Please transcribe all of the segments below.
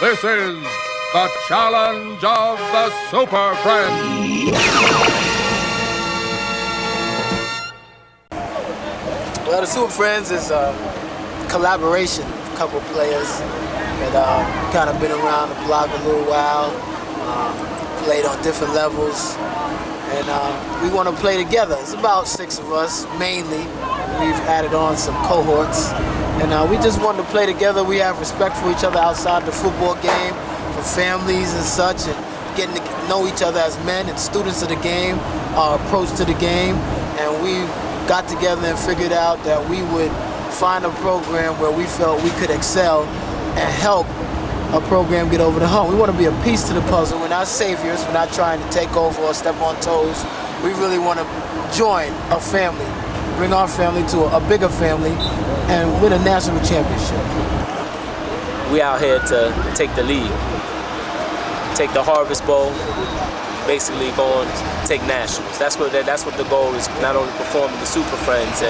This is the challenge of the Superfriends. Well, the Superfriends is a collaboration of a couple of players that kind of been around the block a little while, played on different levels, and we want to play together. It's about 6 of us, mainly. We've added on some cohorts, and we just want to play together. We have respect for each other outside the football game, for families and such, and getting to know each other as men and students of the game, our approach to the game, and we got together and figured out that we would find a program where we felt we could excel and help a program get over the hump. We want to be a piece to the puzzle. We're not saviors. We're not trying to take over or step on toes. We really want to join a family, bring our family to a bigger family, and win a national championship. We out here to take the lead, take the Harvest Bowl, basically go and take nationals. That's what the goal is. Not only performing the Superfriends,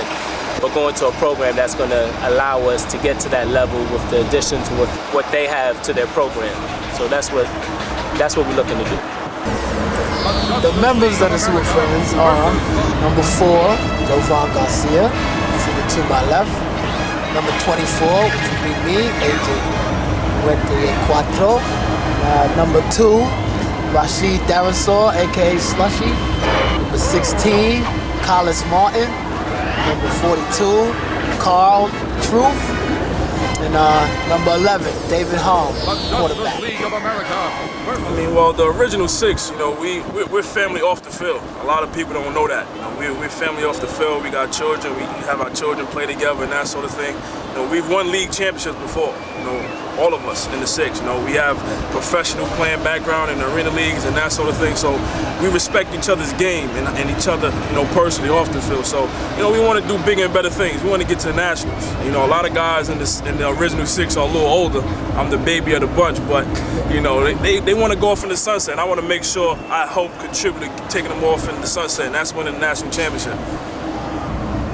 but going to a program that's going to allow us to get to that level with the addition to what they have to their program. So that's what we're looking to do. The members of the Superfriends are number 4, Jovan Garcia, sitting to my left. Number 24, which would be me, AJ Cuatro. Number 2, Rashid Darasaur, aka Slushy. Number 16, Collis Martin. Number 42, Carl Truth. And number 11, David Holm, quarterback. Well, the original 6, we're family off the field. A lot of people don't know that. We're family off the field. We got children. We have our children play together and that sort of thing. We've won league championships before. All of us in the 6. We have professional playing background in the arena leagues and that sort of thing. So we respect each other's game and each other, personally off the field. So we want to do bigger and better things. We want to get to the nationals. A lot of guys in the original 6 are a little older. I'm the baby of the bunch, but they want to go off in the sunset. And I want to make sure I help contribute to taking them off in the sunset, and that's winning the national championship.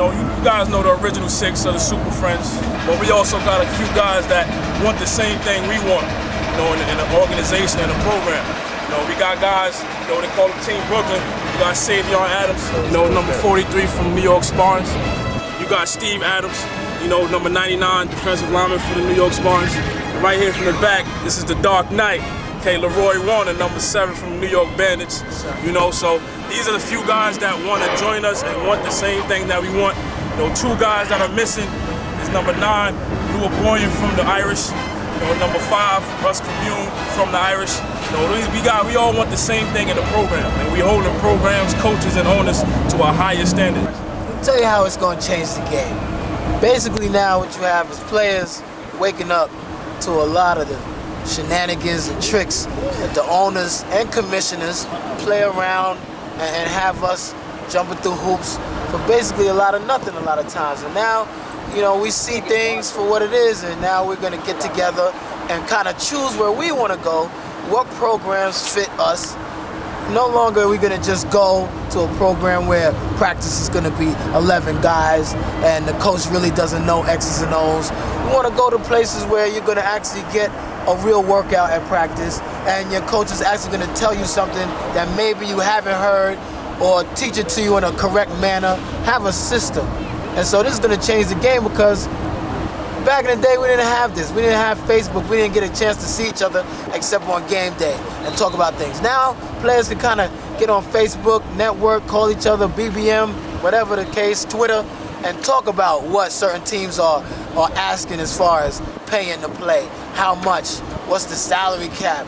You guys know the original 6 of the Superfriends, but we also got a few guys that want the same thing we want, in the organization and the program. We got guys, they call them Team Brooklyn. You got Savion Adams, number 43 from New York Spartans. You got Steve Adams, number 99, defensive lineman for the New York Spartans. And right here from the back, this is the Dark Knight. Okay, Leroy Warner, number 7 from New York Bandits. So these are the few guys that want to join us and want the same thing that we want. 2 guys that are missing is number 9, Lua Boyan from the Irish. Number 5, Russ Commune from the Irish. We all want the same thing in the program, and we holding programs, coaches, and owners to a higher standard. I'll tell you how it's going to change the game. Basically now what you have is players waking up to a lot of the shenanigans and tricks that the owners and commissioners play around and have us jumping through hoops for basically a lot of nothing a lot of times. And now, we see things for what it is, and now we're going to get together and kind of choose where we want to go, what programs fit us. No longer are we going to just go to a program where practice is going to be 11 guys and the coach really doesn't know X's and O's. We want to go to places where you're going to actually get a real workout at practice, and your coach is actually going to tell you something that maybe you haven't heard, or teach it to you in a correct manner, have a system. And so this is going to change the game, because back in the day we didn't have this. We didn't have Facebook. We didn't get a chance to see each other except on game day and talk about things. Now players can kind of get on Facebook, network, call each other, BBM, whatever the case, Twitter, and talk about what certain teams are asking as far as paying to play, how much, what's the salary cap,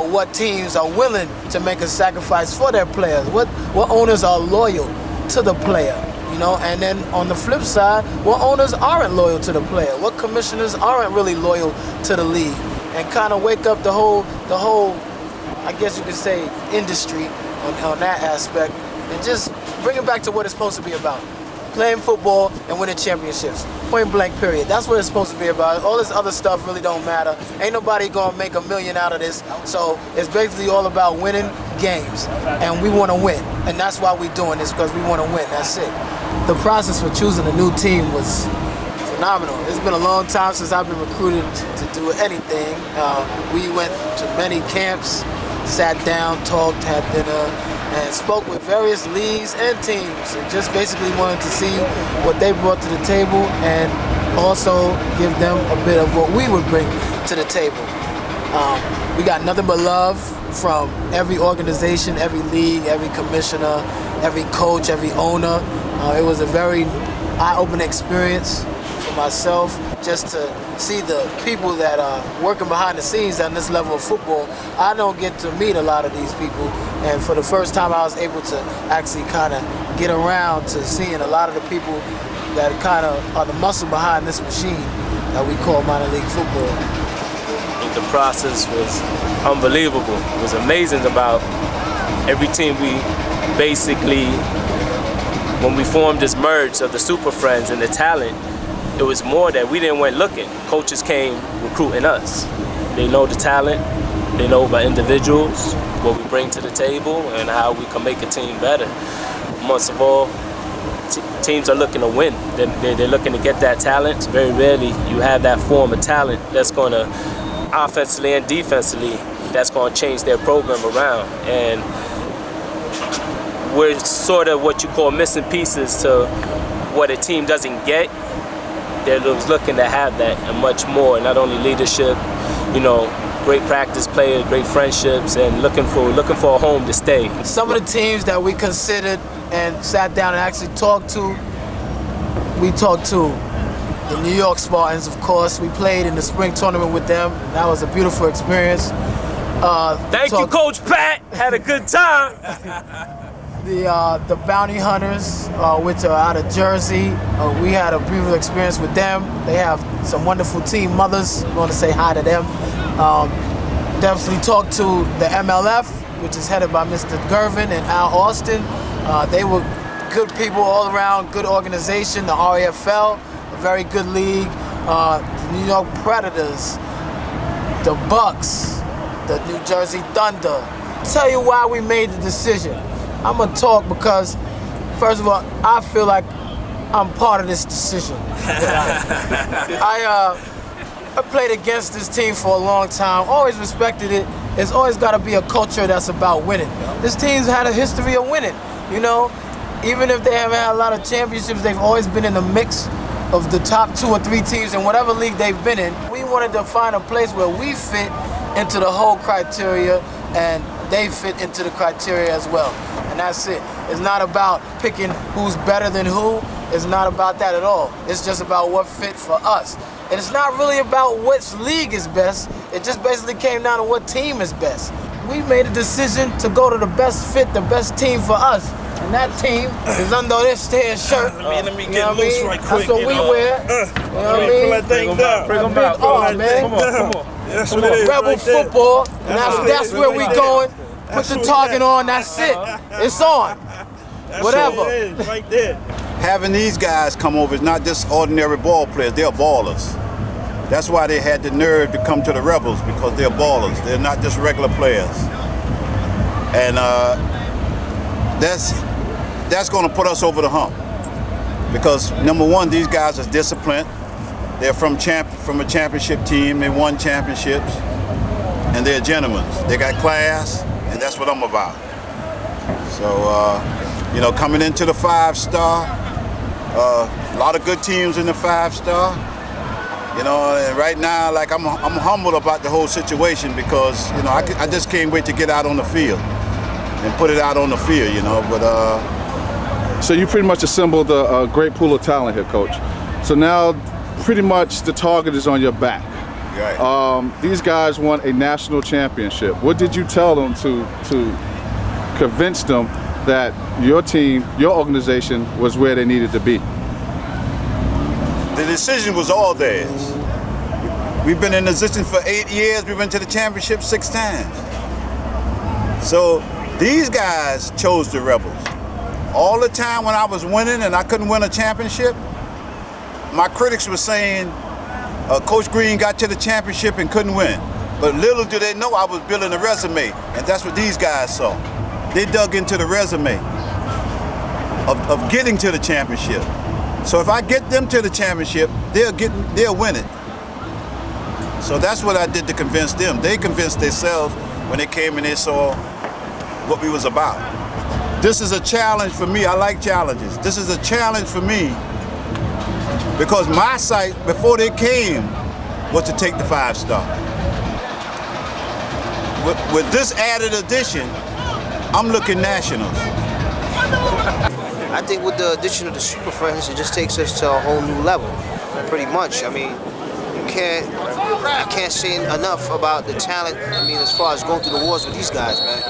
what teams are willing to make a sacrifice for their players, what owners are loyal to the player, and then on the flip side, what owners aren't loyal to the player, what commissioners aren't really loyal to the league, and kind of wake up the whole, I guess you could say, industry on that aspect, and just bring it back to what it's supposed to be about. Playing football and winning championships. Point blank, period. That's what it's supposed to be about. All this other stuff really don't matter. Ain't nobody gonna make $1 million out of this. So it's basically all about winning games. And we wanna win. And that's why we're doing this, because we wanna win. That's it. The process for choosing a new team was phenomenal. It's been a long time since I've been recruited to do anything. We went to many camps, sat down, talked, had dinner, and spoke with various leagues and teams, and just basically wanted to see what they brought to the table and also give them a bit of what we would bring to the table. We got nothing but love from every organization, every league, every commissioner, every coach, every owner. It was a very eye-opening experience for myself just to see the people that are working behind the scenes on this level of football. I don't get to meet a lot of these people, and for the first time I was able to actually kind of get around to seeing a lot of the people that kind of are the muscle behind this machine that we call minor league football. The process was unbelievable. It was amazing about every team we basically, when we formed this merge of the Superfriends and the talent, it was more that we didn't went looking. Coaches came recruiting us. They know the talent, they know about individuals, what we bring to the table, and how we can make a team better. Most of all, teams are looking to win. They're looking to get that talent. Very rarely you have that form of talent that's going to, offensively and defensively, that's going to change their program around. And we're sort of what you call missing pieces to what a team doesn't get. They're looking to have that and much more. Not only leadership, you know, great practice players, great friendships, and looking for a home to stay. Some of the teams that we considered and sat down and actually talked to, we talked to the New York Spartans, of course. We played in the spring tournament with them, and that was a beautiful experience. Thank you, Coach Pat. Had a good time. The Bounty Hunters, which are out of Jersey, we had a beautiful experience with them. They have some wonderful team mothers. We want to say hi to them. Definitely talked to the MLF, which is headed by Mr. Gervin and Al Austin. They were good people all around, good organization. The RAFL, a very good league. The New York Predators, the Bucks, the New Jersey Thunder. Tell you why we made the decision. I'm gonna talk because, first of all, I feel like I'm part of this decision. I played against this team for a long time, always respected it. It's always gotta be a culture that's about winning. This team's had a history of winning, you know? Even if they haven't had a lot of championships, they've always been in the mix of the top 2 or 3 teams in whatever league they've been in. We wanted to find a place where we fit into the whole criteria and they fit into the criteria as well. And that's it. It's not about picking who's better than who. It's not about that at all. It's just about what fit for us. And it's not really about which league is best. It just basically came down to what team is best. We made a decision to go to the best fit, the best team for us. And that team is under this here shirt. Let me get loose right quick. That's what we wear. You know what I mean? Pull that thing down. Bring them out. Oh, man. Come on. That's what it is. Rebel right there. football. And that's where we going. Put the target on. That's it. It's on. Whatever. What it is, right there. Having these guys come over is not just ordinary ball players, they're ballers. That's why they had the nerve to come to the Rebels, because they're ballers. They're not just regular players. And that's going to put us over the hump. Because number one, these guys are disciplined. They're from a championship team. They won championships. And they're gentlemen. They got class, and that's what I'm about. So, you know, coming into the 5-star, a lot of good teams in the 5-star. You know, and right now, like I'm humbled about the whole situation because, you know, I just can't wait to get out on the field and put it out on the field, you know. But So you pretty much assembled a great pool of talent here, Coach. So now, pretty much the target is on your back. right. These guys won a national championship. What did you tell them to convince them that your team, your organization, was where they needed to be? The decision was all theirs. We've been in existence for 8 years. We've been to the championship 6 times. So these guys chose the Rebels. All the time when I was winning and I couldn't win a championship, my critics were saying, Coach Green got to the championship and couldn't win. But little do they know I was building a resume, and that's what these guys saw. They dug into the resume of getting to the championship. So if I get them to the championship, they'll win it. So that's what I did to convince them. They convinced themselves when they came and they saw what we was about. This is a challenge for me. I like challenges. This is a challenge for me because my sight before they came was to take the 5-star. With this added addition, I'm looking nationals. I think with the addition of the Superfriends, it just takes us to a whole new level, pretty much. I mean, I can't say enough about the talent. I mean, as far as going through the wars with these guys, man.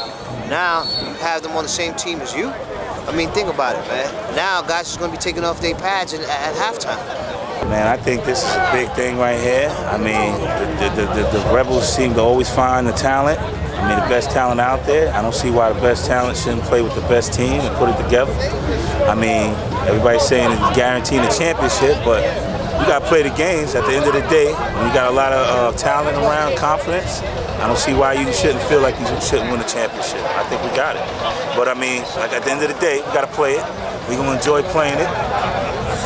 Now you have them on the same team as you. I mean, think about it, man. Now guys are going to be taking off their pads at halftime. Man, I think this is a big thing right here. I mean, the Rebels seem to always find the talent. I mean, the best talent out there. I don't see why the best talent shouldn't play with the best team and put it together. I mean, everybody's saying it's guaranteeing a championship, but you got to play the games. At the end of the day, when you got a lot of talent around, confidence, I don't see why you shouldn't feel like you shouldn't win a championship. I think we got it. But I mean, like at the end of the day, we got to play it. We're going to enjoy playing it,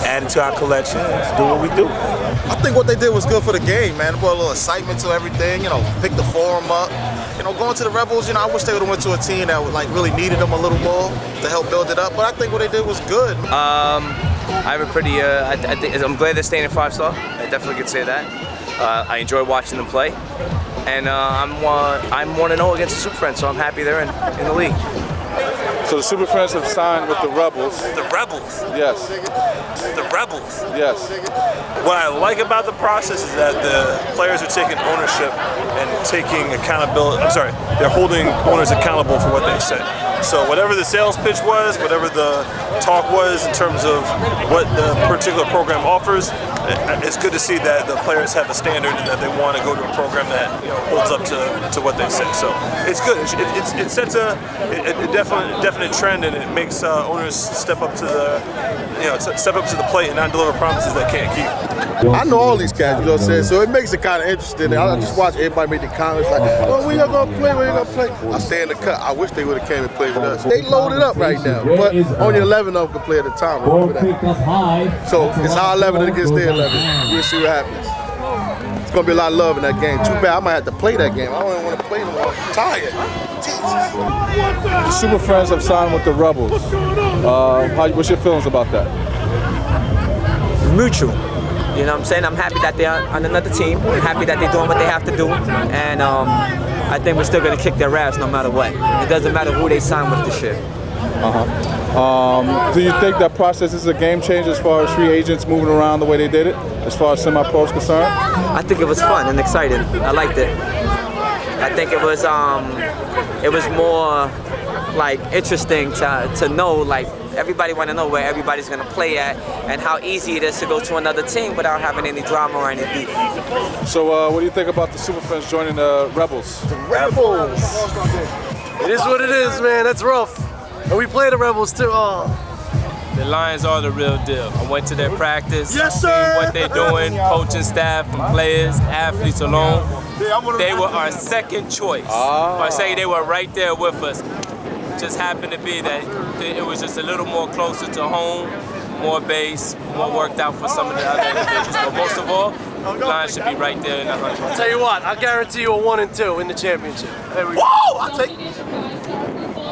add it to our collection, and do what we do. I think what they did was good for the game, man. It brought a little excitement to everything, you know, pick the forum up. You know, going to the Rebels, you know, I wish they would have went to a team that like really needed them a little more to help build it up. But I think what they did was good. I have a pretty, I'm glad they're staying in 5-star. I definitely could say that. I enjoy watching them play. And I'm 1-0 against the Superfriends, so I'm happy they're in the league. So the Superfriends have signed with the Rebels. The Rebels. Yes. The Rebels. Yes. What I like about the process is that the players are taking ownership and taking accountability. I'm sorry, they're holding owners accountable for what they said. So whatever the sales pitch was, whatever the talk was in terms of what the particular program offers, it's good to see that the players have a standard and that they want to go to a program that, you know, holds up to what they say. So it's good. It sets a definite trend, and it makes owners step up to the plate and not deliver promises they can't keep. I know all these cats, you know what I'm saying? So it makes it kind of interesting. I just watch everybody make the comments like, oh, when y'all gonna play, when you gonna play? I stay in the cut. I wish they would have came and played with us. They loaded up right now, but only 11 of them can play at a time. Remember that. So it's our 11 against their 11. We'll see what happens. It's gonna be a lot of love in that game. Too bad I might have to play that game. I don't even want to play no more. I'm tired. The Superfriends have signed with the Rebels. What's your feelings about that? Mutual. You know what I'm saying? I'm happy that they're on another team. I'm happy that they're doing what they have to do. And I think we're still going to kick their ass no matter what. It doesn't matter who they sign with this shit. Do you think that process is a game changer as far as free agents moving around the way they did it, as far as semi-pros concerned? I think it was fun and exciting. I liked it. I think it was more like interesting to know, like, everybody want to know where everybody's going to play at and how easy it is to go to another team without having any drama or any beef. So what do you think about the Superfriends joining the Rebels? The Rebels! It is what it is, man. That's rough. And we play the Rebels too. Oh. The Lions are the real deal. I went to their practice, yes, seen what they're doing, coaching staff, and players, athletes alone. They were our second choice. I say they were right there with us. Just happened to be that it was just a little more closer to home, more base, more worked out for some of the other individuals. But most of all, the Lions should be right there in the hunt. I'll tell you what, I guarantee you a 1 and 2 in the championship. There we go. Whoa! I'll take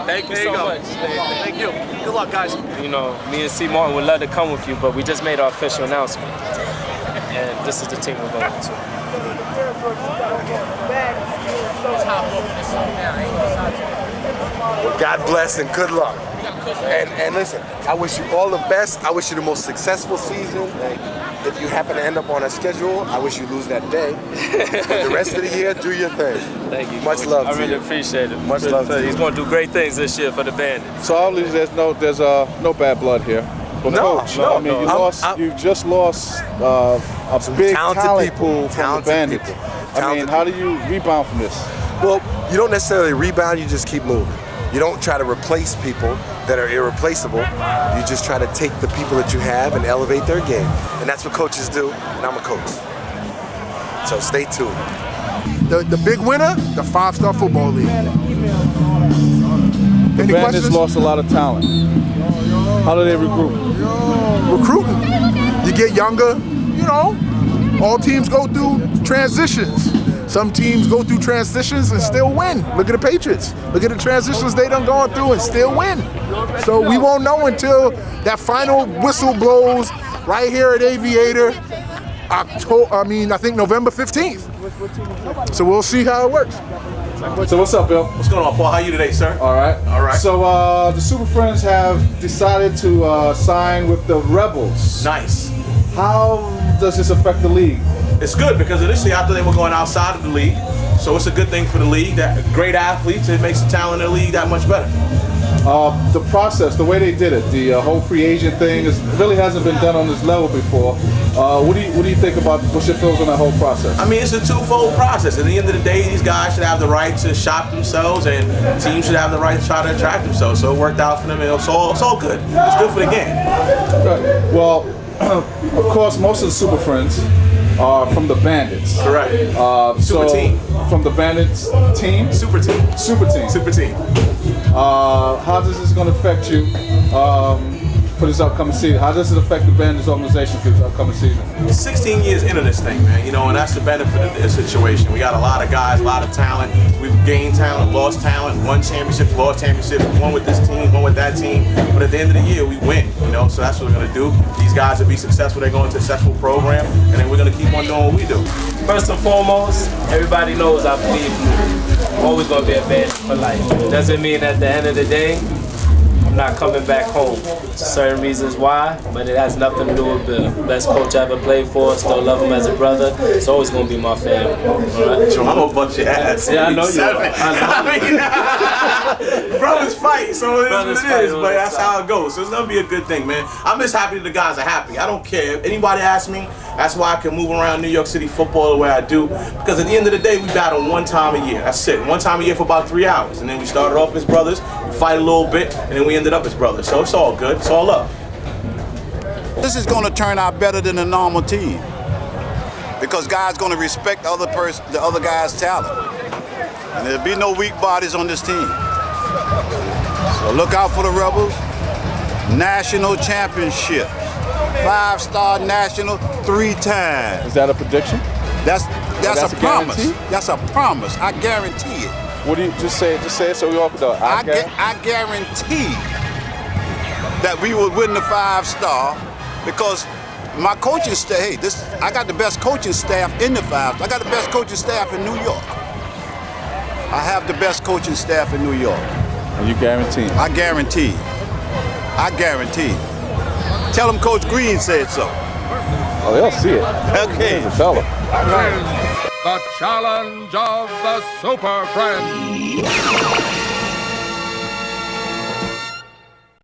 Thank you so much. Thank you. Good luck, guys. You know, me and C. Martin would love to come with you, but we just made our official announcement. And this is the team we're going to. Well, God bless and good luck. And listen, I wish you all the best. I wish you the most successful season. And if you happen to end up on a schedule, I wish you lose that day. But the rest of the year, do your thing. Thank you. Much love to you. I really appreciate it. Much love to you. He's going to do great things this year for the Bandits. So obviously there's no bad blood here. But Coach, I mean, you just lost a big talented people from the Bandits. I mean, how do you rebound from this? Well, you don't necessarily rebound, you just keep moving. You don't try to replace people that are irreplaceable. You just try to take the people that you have and elevate their game. And that's what coaches do, and I'm a coach. So stay tuned. The big winner, the 5-star football league. The Bandits lost a lot of talent. How do they recruit? Recruiting. You get younger, you know. All teams go through transitions. Some teams go through transitions and still win. Look at the Patriots. Look at the transitions they done gone through and still win. So we won't know until that final whistle blows right here at Aviator. I think November 15th. So we'll see how it works. So what's up, Bill? What's going on, Paul? How you today, sir? All right. All right. So the Super Friends have decided to sign with the Rebels. Nice. How does this affect the league? It's good because initially I thought they were going outside of the league. So it's a good thing for the league. That great athletes, it makes the talent in the league that much better. The process, the way they did it, the whole free agent thing, really hasn't been done on this level before. What do you think about, what's your feelings on that whole process? I mean, it's a twofold process. At the end of the day, these guys should have the right to shop themselves, and teams should have the right to try to attract themselves. So it worked out for them, and it's all good. It's good for the game. Good. Well, of course, most of the Super Friends are from the Bandits. Correct. Super team. From the Bandits team? Super team. Super team. Super team. How does this going to affect you for this upcoming season? How does it affect the Bandits organization for this upcoming season? 16 years into this thing, man, you know, and that's the benefit of this situation. We got a lot of guys, a lot of talent. We've gained talent, lost talent, won championships, lost championships, one with this team, one with that team. But at the end of the year, we win, you know, so that's what we're going to do. These guys will be successful. They're going to a successful program, and then we're going to keep on doing what we do. First and foremost, everybody knows I believe I'm always going to be a Bandit for life. Doesn't mean at the end of the day, I'm not coming back home. Certain reasons why, but it has nothing to do with Bill. Best coach I ever played for, still love him as a brother. It's always going to be my family. All right? So I'm going to bust your ass. Yeah, I know you are. I mean, brothers fight, so it is what it is, but that's how it goes. So it's going to be a good thing, man. I'm just happy that the guys are happy. I don't care. If anybody asks me, that's why I can move around New York City football the way I do. Because at the end of the day, we battle one time a year. That's it. One time a year for about 3 hours. And then we started off as brothers, we fight a little bit, and then we ended up as brothers. So it's all good. It's all love. This is going to turn out better than a normal team because guys going to respect the other guy's talent, and there'll be no weak bodies on this team. So look out for the Rebels. National championships, 5-star national 3 times. Is that a prediction? That's a promise. Guarantee? That's a promise. I guarantee it. What do you just say it so we all can know? I guarantee that we will win the 5-star because my coaching staff, I got the best coaching staff in the 5. I got the best coaching staff in New York. I have the best coaching staff in New York. And you guarantee? I guarantee. I guarantee. Tell them Coach Green said so. Oh, they'll see it. Okay. He's a fella. The challenge of the Super Friends.